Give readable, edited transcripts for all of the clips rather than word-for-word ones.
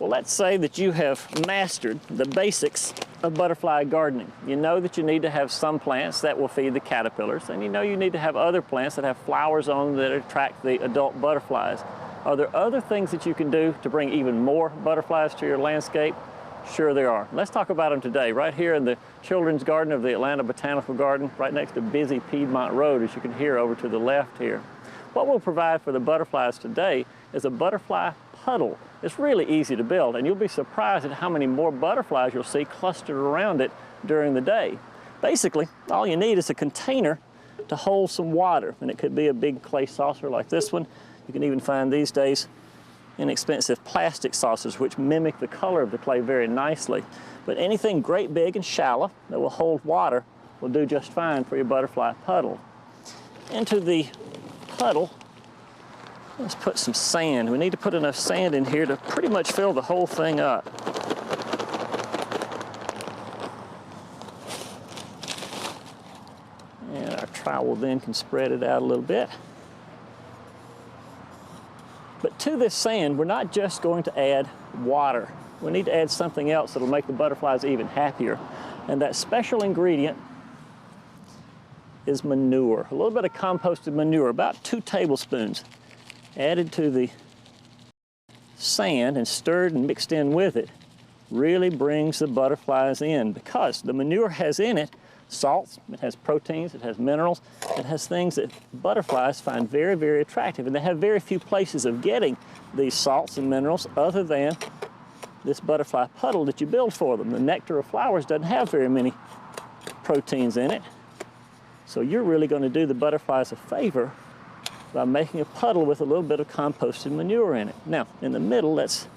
Well, let's say that you have mastered the basics of butterfly gardening. You know that you need to have some plants that will feed the caterpillars, and you know you need to have other plants that have flowers on them that attract the adult butterflies. Are there other things that you can do to bring even more butterflies to your landscape? Sure there are. Let's talk about them today, right here in the Children's Garden of the Atlanta Botanical Garden, right next to busy Piedmont Road, as you can hear over to the left here. What we'll provide for the butterflies today is a butterfly puddle. It's really easy to build, and you'll be surprised at how many more butterflies you'll see clustered around it during the day. Basically, all you need is a container to hold some water, and it could be a big clay saucer like this one. You can even find these days inexpensive plastic saucers which mimic the color of the clay very nicely. But anything great big and shallow that will hold water will do just fine for your butterfly puddle. Into the puddle, let's put some sand. We need to put enough sand in here to pretty much fill the whole thing up. And our trowel then can spread it out a little bit. But to this sand, we're not just going to add water. We need to add something else that'll make the butterflies even happier. And that special ingredient is manure. A little bit of composted manure, about 2 tablespoons, added to the sand and stirred and mixed in with it, really brings the butterflies in, because the manure has in it salts, it has proteins, it has minerals, it has things that butterflies find very, very attractive. And they have very few places of getting these salts and minerals other than this butterfly puddle that you build for them. The nectar of flowers doesn't have very many proteins in it. So you're really going to do the butterflies a favor by making a puddle with a little bit of composted manure in it. Now, in the middle, let's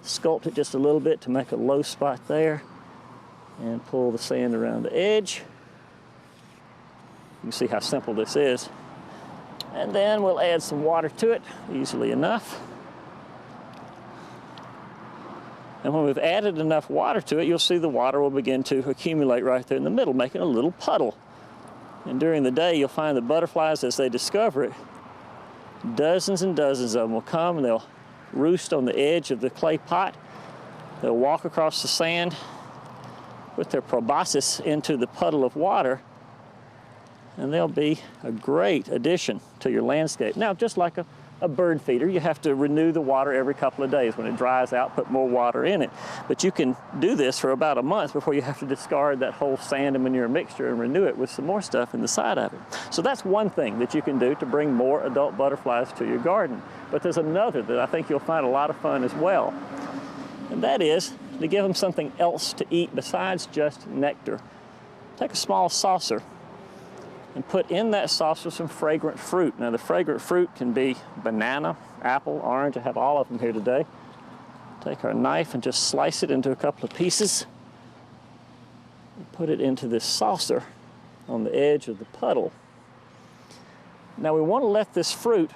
sculpt it just a little bit to make a low spot there and pull the sand around the edge. You can see how simple this is. And then we'll add some water to it, easily enough. And when we've added enough water to it, you'll see the water will begin to accumulate right there in the middle, making a little puddle. And during the day, you'll find the butterflies, as they discover it, dozens and dozens of them will come and they'll roost on the edge of the clay pot. They'll walk across the sand, put their proboscis into the puddle of water, and they'll be a great addition to your landscape. Now, just like a bird feeder, you have to renew the water every couple of days. When it dries out, put more water in it. But you can do this for about a month before you have to discard that whole sand and manure mixture and renew it with some more stuff in the side of it. So that's one thing that you can do to bring more adult butterflies to your garden. But there's another that I think you'll find a lot of fun as well. And that is to give them something else to eat besides just nectar. Take a small saucer and put in that saucer some fragrant fruit. Now, the fragrant fruit can be banana, apple, orange. I have all of them here today. Take our knife and just slice it into a couple of pieces and put it into this saucer on the edge of the puddle. Now, we want to let this fruit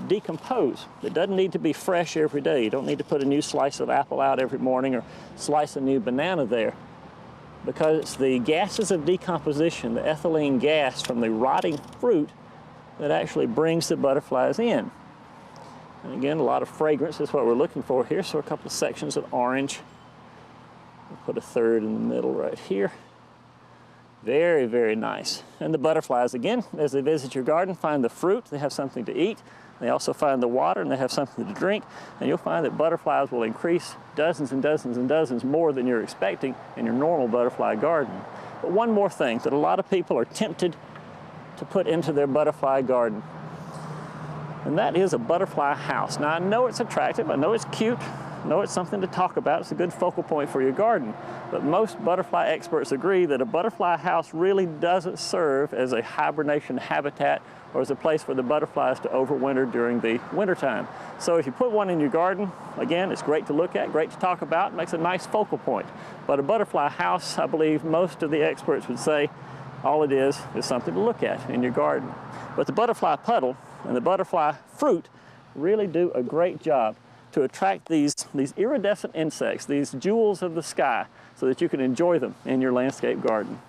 decompose. It doesn't need to be fresh every day. You don't need to put a new slice of apple out every morning or slice a new banana there, because it's the gases of decomposition, the ethylene gas from the rotting fruit, that actually brings the butterflies in. And again, a lot of fragrance is what we're looking for here, so a couple of sections of orange. We'll put a third in the middle right here. Very, very nice. And the butterflies, again, as they visit your garden, find the fruit, they have something to eat. They also find the water and they have something to drink, and you'll find that butterflies will increase dozens and dozens and dozens more than you're expecting in your normal butterfly garden. But one more thing that a lot of people are tempted to put into their butterfly garden, and that is a butterfly house. Now, I know it's attractive, I know it's cute, I know it's something to talk about, it's a good focal point for your garden, but most butterfly experts agree that a butterfly house really doesn't serve as a hibernation habitat or as a place for the butterflies to overwinter during the wintertime. So if you put one in your garden, again, it's great to look at, great to talk about, makes a nice focal point. But a butterfly house, I believe most of the experts would say, all it is something to look at in your garden. But the butterfly puddle and the butterfly fruit really do a great job to attract these iridescent insects, these jewels of the sky, so that you can enjoy them in your landscape garden.